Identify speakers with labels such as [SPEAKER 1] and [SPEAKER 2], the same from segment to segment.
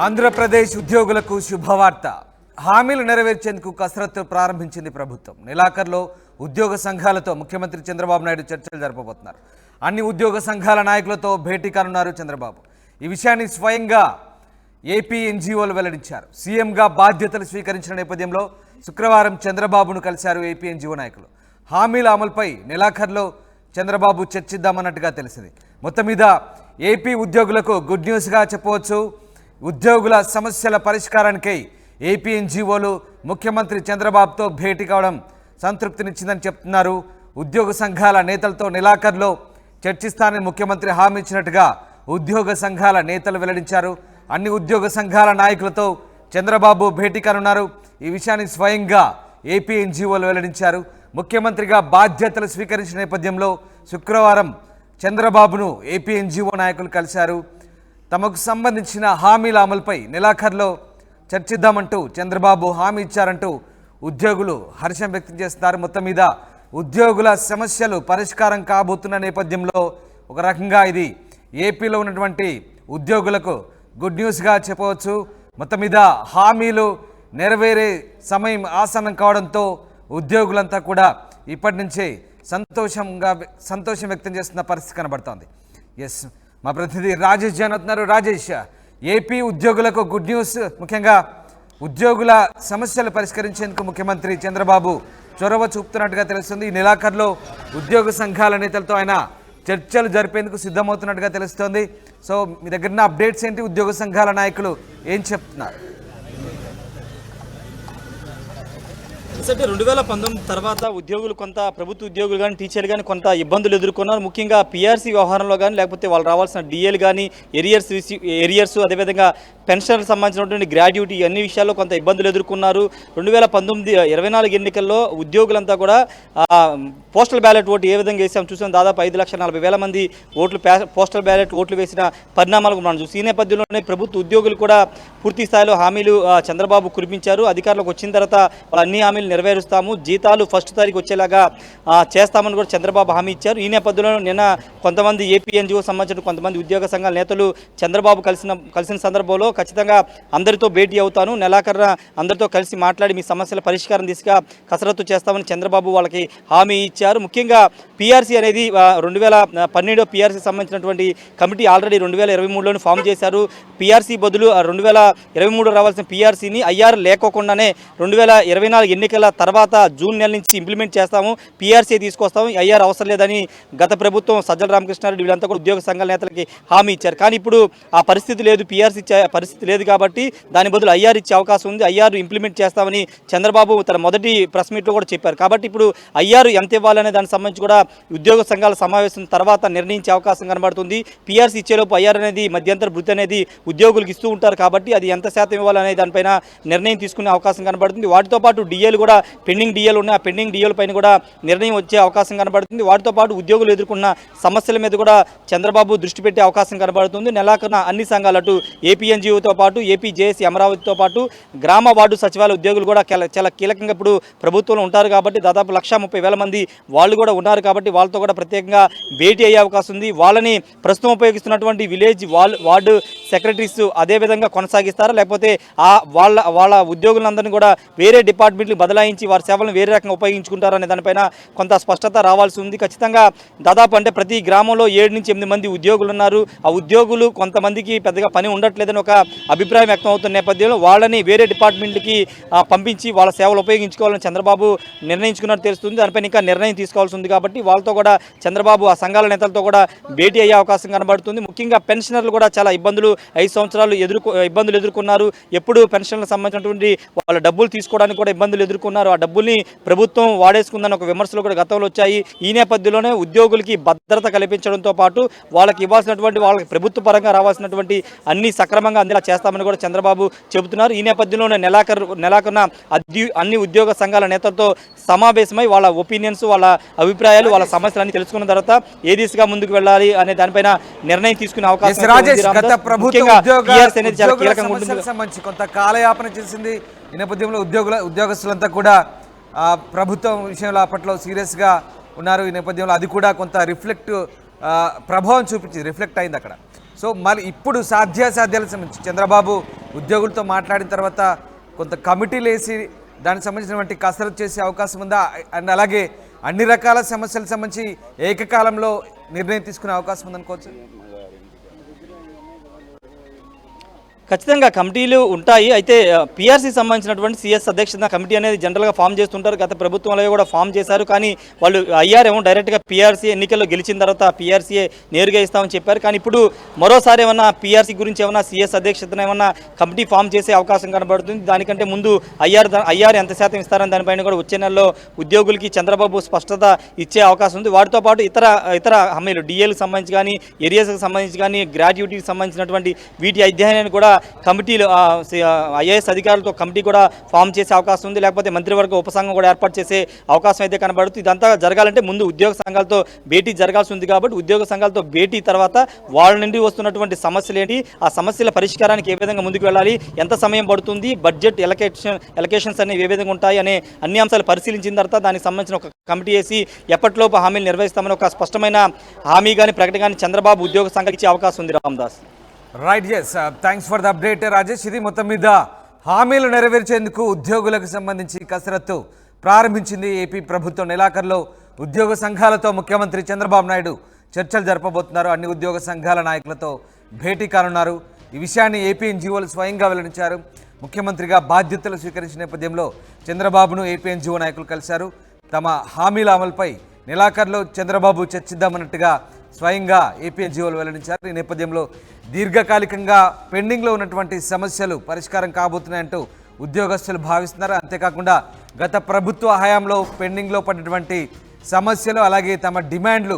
[SPEAKER 1] ఆంధ్రప్రదేశ్ ఉద్యోగులకు శుభవార్త. హామీలు నెరవేర్చేందుకు కసరత్తు ప్రారంభించింది ప్రభుత్వం. నెలాఖరులో ఉద్యోగ సంఘాలతో ముఖ్యమంత్రి చంద్రబాబు నాయుడు చర్చలు జరపబోతున్నారు. అన్ని ఉద్యోగ సంఘాల నాయకులతో భేటీ కానున్నారు చంద్రబాబు. ఈ విషయాన్ని స్వయంగా ఏపీ ఎన్జీఓలు వెల్లడించారు. సీఎంగా బాధ్యతలు స్వీకరించిన నేపథ్యంలో శుక్రవారం చంద్రబాబును కలిశారు ఏపీ ఎన్జీఓ నాయకులు. హామీల అమలుపై నెలాఖరులో చంద్రబాబు చర్చిద్దామన్నట్టుగా తెలిసింది. మొత్తం మీద ఏపీ ఉద్యోగులకు గుడ్ న్యూస్గా చెప్పవచ్చు. ఉద్యోగుల సమస్యల పరిష్కారానికై ఏపీ ఎన్జీఓలు ముఖ్యమంత్రి చంద్రబాబుతో భేటీ కావడం సంతృప్తినిచ్చిందని చెప్తున్నారు. ఉద్యోగ సంఘాల నేతలతో నెలాఖరులో చర్చిస్తానని ముఖ్యమంత్రి హామీ ఇచ్చినట్టుగా ఉద్యోగ సంఘాల నేతలు వెల్లడించారు. అన్ని ఉద్యోగ సంఘాల నాయకులతో చంద్రబాబు భేటీ కానున్నారు. ఈ విషయాన్ని స్వయంగా ఏపీ ఎన్జీఓలు వెల్లడించారు. ముఖ్యమంత్రిగా బాధ్యతలు స్వీకరించిన నేపథ్యంలో శుక్రవారం చంద్రబాబును ఏపీ ఎన్జీఓ నాయకులు కలిశారు. తమకు సంబంధించిన హామీల అమలుపై నెలాఖరులో చర్చిద్దామంటూ చంద్రబాబు హామీ ఇచ్చారంటూ ఉద్యోగులు హర్షం వ్యక్తం చేస్తున్నారు. మొత్తం మీద ఉద్యోగుల సమస్యలు పరిష్కారం కాబోతున్న నేపథ్యంలో ఒక రకంగా ఇది ఏపీలో ఉన్నటువంటి ఉద్యోగులకు గుడ్ న్యూస్గా చెప్పవచ్చు. మొత్తం మీద హామీలు నెరవేరే సమయం ఆసన్నం కావడంతో ఉద్యోగులంతా కూడా ఇప్పటి నుంచే సంతోషం వ్యక్తం చేస్తున్న పరిస్థితి కనబడుతోంది. ఎస్, మా ప్రతినిధి రాజేష్ జాన్ అవుతున్నారు. రాజేష్, ఏపీ ఉద్యోగులకు గుడ్ న్యూస్, ముఖ్యంగా ఉద్యోగుల సమస్యలు పరిష్కరించేందుకు ముఖ్యమంత్రి చంద్రబాబు చొరవ చూపుతున్నట్టుగా తెలుస్తుంది. ఈ నెలాఖరులో ఉద్యోగ సంఘాల నేతలతో ఆయన చర్చలు జరిపేందుకు సిద్ధమవుతున్నట్టుగా తెలుస్తోంది. సో మీ దగ్గర ఉన్న అప్డేట్స్ ఏంటి? ఉద్యోగ సంఘాల నాయకులు ఏం చెప్తున్నారు?
[SPEAKER 2] అంటే 2019 తర్వాత ఉద్యోగులు కొంత ప్రభుత్వ ఉద్యోగులు కానీ టీచర్లు కానీ కొంత ఇబ్బందులు ఎదుర్కొన్నారు. ముఖ్యంగా పీఆర్సీ వ్యవహారంలో కానీ లేకపోతే వాళ్ళు రావాల్సిన డిఏలు కానీ ఎరియర్స్ అదేవిధంగా పెన్షన్లకు సంబంధించినటువంటి గ్రాడ్యుటీ అన్ని విషయాల్లో కొంత ఇబ్బందులు ఎదుర్కొన్నారు. 2019-24 ఎన్నికల్లో ఉద్యోగులంతా కూడా పోస్టల్ బ్యాలెట్ ఓటు ఏ విధంగా వేసాం చూసాం. దాదాపు 5,40,000 మంది ఓట్లు పోస్టల్ బ్యాలెట్ ఓట్లు వేసిన పరిణామాలకు మనం చూసి ఈ నేపథ్యంలోనే ప్రభుత్వ ఉద్యోగులు కూడా పూర్తి స్థాయిలో హామీలు చంద్రబాబు కురిపించారు. అధికారులకు వచ్చిన తర్వాత అన్ని హామీలు నెరవేరుస్తాము, జీతాలు ఫస్ట్ తారీఖు వచ్చేలాగా చేస్తామని కూడా చంద్రబాబు హామీ ఇచ్చారు. ఈ నేపథ్యంలో నిన్న కొంతమంది ఏపీ ఎన్జీఓ సంబంధించిన కొంతమంది ఉద్యోగ సంఘాల నేతలు చంద్రబాబు కలిసిన సందర్భంలో ఖచ్చితంగా అందరితో భేటీ అవుతాను, నెలాఖరున అందరితో కలిసి మాట్లాడి మీ సమస్యల పరిష్కారం దిశగా కసరత్తు చేస్తామని చంద్రబాబు వాళ్ళకి హామీ ఇచ్చారు. ముఖ్యంగా పీఆర్సీ అనేది 2012 పీఆర్సీ సంబంధించినటువంటి కమిటీ ఆల్రెడీ 2023లోనే ఫామ్ చేశారు. పీఆర్సీ బదులు 2023 రావాల్సిన పీఆర్సీని ఐఆర్ లేకోకుండానే 2024 ఎన్నికల తర్వాత జూన్ నెల నుంచి ఇంప్లిమెంట్ చేస్తాము, పీఆర్సీ తీసుకొస్తాము, ఐఆర్ అవసరం లేదని గత ప్రభుత్వం సజ్జల రామకృష్ణారెడ్డి వీళ్ళంతా కూడా ఉద్యోగ సంఘాల నేతలకి హామీ ఇచ్చారు. కానీ ఇప్పుడు ఆ పరిస్థితి లేదు, పీఆర్సీ ఇచ్చే పరిస్థితి లేదు కాబట్టి దాని బదులు ఐఆర్ ఇచ్చే అవకాశం ఉంది. ఐఆర్ ఇంప్లిమెంట్ చేస్తామని చంద్రబాబు తన మొదటి ప్రెస్ మీట్లో కూడా చెప్పారు. కాబట్టి ఇప్పుడు ఐఆర్ ఎంత ఇవ్వాలనే దానికి సంబంధించి కూడా ఉద్యోగ సంఘాల సమావేశం తర్వాత నిర్ణయించే అవకాశం కనబడుతుంది. పీఆర్సీ ఇచ్చేలోపు ఐఆర్ అనేది మధ్యంతర భృతి అనేది ఉద్యోగులకు ఇస్తూ ఉంటారు కాబట్టి అది ఎంత శాతం ఇవ్వాలనే దానిపైన నిర్ణయం తీసుకునే అవకాశం కనబడుతుంది. వాటితో పాటు డిఏలు కూడా పెండింగ్ డిఏలు ఉన్నాయి, ఆ పెండింగ్ డిఏల పైన కూడా నిర్ణయం వచ్చే అవకాశం కనబడుతుంది. వాటితో పాటు ఉద్యోగులు ఎదుర్కొన్న సమస్యల మీద కూడా చంద్రబాబు దృష్టి పెట్టే అవకాశం కనబడుతుంది. నెలాఖరున అన్ని సంఘాలు అటు ఏపీ ఎన్జీఓతో పాటు ఏపీ జేఏసీ అమరావతితో పాటు గ్రామ వార్డు సచివాలయ ఉద్యోగులు కూడా చాలా కీలకంగా ఇప్పుడు ప్రభుత్వంలో ఉంటారు కాబట్టి దాదాపు 130,000 మంది వాళ్ళు కూడా ఉన్నారు కాబట్టి వాళ్ళతో కూడా ప్రత్యేకంగా భేటీ అయ్యే అవకాశం ఉంది. వాళ్ళని ప్రస్తుతం ఉపయోగిస్తున్నటువంటి విలేజ్ వార్డు సెక్రటరీస్ అదేవిధంగా కొనసాగిస్తారా లేకపోతే వాళ్ళ ఉద్యోగులందరినీ కూడా వేరే డిపార్ట్మెంట్లు బదలాయించి వారి సేవలను వేరే రకంగా ఉపయోగించుకుంటారనే దానిపైన కొంత స్పష్టత రావాల్సి ఉంది. ఖచ్చితంగా దాదాపు అంటే ప్రతి గ్రామంలో 7 నుంచి 8 మంది ఉద్యోగులు ఉన్నారు. ఆ ఉద్యోగులు కొంతమందికి పెద్దగా పని ఉండట్లేదని ఒక అభిప్రాయం వ్యక్తం అవుతున్న నేపథ్యంలో వాళ్ళని వేరే డిపార్ట్మెంట్కి పంపించి వాళ్ళ సేవలు ఉపయోగించుకోవాలని చంద్రబాబు నిర్ణయించుకున్నట్టు తెలుస్తుంది. దానిపైన ఇంకా నిర్ణయం తీసుకోవాల్సి ఉంది కాబట్టి వాళ్ళతో కూడా చంద్రబాబు ఆ సంఘాల నేతలతో కూడా భేటీ అయ్యే అవకాశం కనబడుతుంది. ముఖ్యంగా పెన్షనర్లు కూడా చాలా 5 సంవత్సరాలు ఇబ్బందులు ఎదుర్కొన్నారు. ఎప్పుడు పెన్షన్లకు సంబంధించినటువంటి వాళ్ళ డబ్బులు తీసుకోవడానికి కూడా ఇబ్బందులు ఎదుర్కొన్నారు. ఆ డబ్బుల్ని ప్రభుత్వం వాడేసుకుందని ఒక విమర్శలు కూడా గతంలో వచ్చాయి. ఈ నేపథ్యంలోనే ఉద్యోగులకి భద్రత కల్పించడంతో పాటు వాళ్ళకి ఇవ్వాల్సినటువంటి వాళ్ళకి ప్రభుత్వ పరంగా రావాల్సినటువంటి అన్ని సక్రమంగా అందేలా చేస్తామని కూడా చంద్రబాబు చెబుతున్నారు. ఈ నేపథ్యంలోనే నెలాఖరున అన్ని ఉద్యోగ సంఘాల నేతలతో సమావేశమై వాళ్ళ ఒపీనియన్స్, వాళ్ళ అభిప్రాయాలు, వాళ్ళ సమస్యలన్నీ తెలుసుకున్న తర్వాత ఏ దిశగా ముందుకు వెళ్ళాలి అనే దానిపైన నిర్ణయం తీసుకునే అవకాశం
[SPEAKER 1] కొంత కాలయాపన చేసింది. ఈ నేపథ్యంలో ఉద్యోగస్తులంతా కూడా ప్రభుత్వం విషయంలో అప్పట్లో సీరియస్గా ఉన్నారు. ఈ నేపథ్యంలో అది కూడా కొంత ప్రభావం చూపించింది, రిఫ్లెక్ట్ అయింది అక్కడ. సో మరి ఇప్పుడు సాధ్యాసాధ్యాలకు సంబంధించి చంద్రబాబు ఉద్యోగులతో మాట్లాడిన తర్వాత కొంత కమిటీలు వేసి దానికి సంబంధించినటువంటి కసరత్తు చేసే అవకాశం ఉందా? అండ్ అలాగే అన్ని రకాల సమస్యలకు సంబంధించి ఏకకాలంలో నిర్ణయం తీసుకునే అవకాశం ఉందనుకోవచ్చు.
[SPEAKER 2] ఖచ్చితంగా కమిటీలు ఉంటాయి. అయితే పిఆర్సీ సంబంధించినటువంటి సిఎస్ అధ్యక్షత కమిటీ అనేది జనరల్గా ఫామ్ చేస్తుంటారు. గత ప్రభుత్వంలో కూడా ఫామ్ చేశారు. కానీ వాళ్ళు ఐఆర్ ఏమో డైరెక్ట్గా పిఆర్సీ ఎన్నికల్లో గెలిచిన తర్వాత పిఆర్సీఏ నేరుగా ఇస్తామని చెప్పారు. కానీ ఇప్పుడు మరోసారి ఏమన్నా పిఆర్సీ గురించి ఏమన్నా సిఎస్ అధ్యక్షతన ఏమన్నా కమిటీ ఫామ్ చేసే అవకాశం కనబడుతుంది. దానికంటే ముందు ఐఆర్ ఎంత శాతం ఇస్తారని దానిపైన కూడా వచ్చే నెలలో ఉద్యోగులకి చంద్రబాబు స్పష్టత ఇచ్చే అవకాశం ఉంది. వాటితో పాటు ఇతర హామీలు డిఏలకు సంబంధించి కానీ ఏరియాస్కి సంబంధించి కానీ గ్రాట్యుటీకి సంబంధించినటువంటి వీటి అధ్యయనాన్ని కూడా కమిటీలు ఐఏఎస్ అధికారులతో కమిటీ కూడా ఫామ్ చేసే అవకాశం ఉంది. లేకపోతే మంత్రివర్గ ఉపసంఘం కూడా ఏర్పాటు చేసే అవకాశం అయితే కనబడుతుంది. ఇదంతా జరగాలంటే ముందు ఉద్యోగ సంఘాలతో భేటీ జరగాల్సి ఉంది. కాబట్టి ఉద్యోగ సంఘాలతో భేటీ తర్వాత వాళ్ళ నుండి వస్తున్నటువంటి సమస్యలు ఏంటి, ఆ సమస్యల పరిష్కారానికి ఏ విధంగా ముందుకు వెళ్ళాలి, ఎంత సమయం పడుతుంది, బడ్జెట్ ఎలకేషన్స్ అనేవి ఏ విధంగా ఉంటాయి అనే అన్ని అంశాలు పరిశీలించిన తర్వాత దానికి సంబంధించిన ఒక కమిటీ వేసి ఎప్పటిలోపు హామీలు నిర్వహిస్తామని ఒక స్పష్టమైన హామీ కానీ ప్రకటన కానీ చంద్రబాబు ఉద్యోగ సంఘానికి ఇచ్చే అవకాశం ఉంది. Ramdas.
[SPEAKER 1] Right, yes, thanks for the update Rajesh. ఇది మొత్తం మీద హామీలు నెరవేర్చేందుకు ఉద్యోగులకు సంబంధించి కసరత్తు ప్రారంభించింది ఏపీ ప్రభుత్వం. నెలాఖరులో ఉద్యోగ సంఘాలతో ముఖ్యమంత్రి చంద్రబాబు నాయుడు చర్చలు జరపబోతున్నారు. అన్ని ఉద్యోగ సంఘాల నాయకులతో భేటీ కానున్నారు. ఈ విషయాన్ని ఏపీ ఎన్జీఓలు స్వయంగా వెల్లడించారు. ముఖ్యమంత్రిగా బాధ్యతలు స్వీకరించిన నేపథ్యంలో చంద్రబాబును ఏపీ ఎన్జీఓ నాయకులు కలిశారు. తమ హామీల అమలుపై నెలాఖరులో చంద్రబాబు చర్చిద్దామన్నట్టుగా స్వయంగా ఏపీ ఎన్జీఓలు వెల్లడించారు. ఈ నేపథ్యంలో దీర్ఘకాలికంగా పెండింగ్లో ఉన్నటువంటి సమస్యలు పరిష్కారం కాబోతున్నాయంటూ ఉద్యోగస్తులు భావిస్తున్నారు. అంతేకాకుండా గత ప్రభుత్వ హయాంలో పెండింగ్లో పడినటువంటి సమస్యలు అలాగే తమ డిమాండ్లు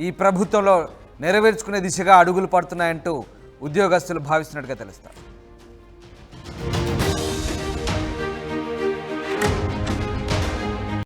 [SPEAKER 1] ఈ ప్రభుత్వంలో నెరవేర్చుకునే దిశగా అడుగులు పడుతున్నాయంటూ ఉద్యోగస్తులు భావిస్తున్నట్టుగా తెలుస్తారు.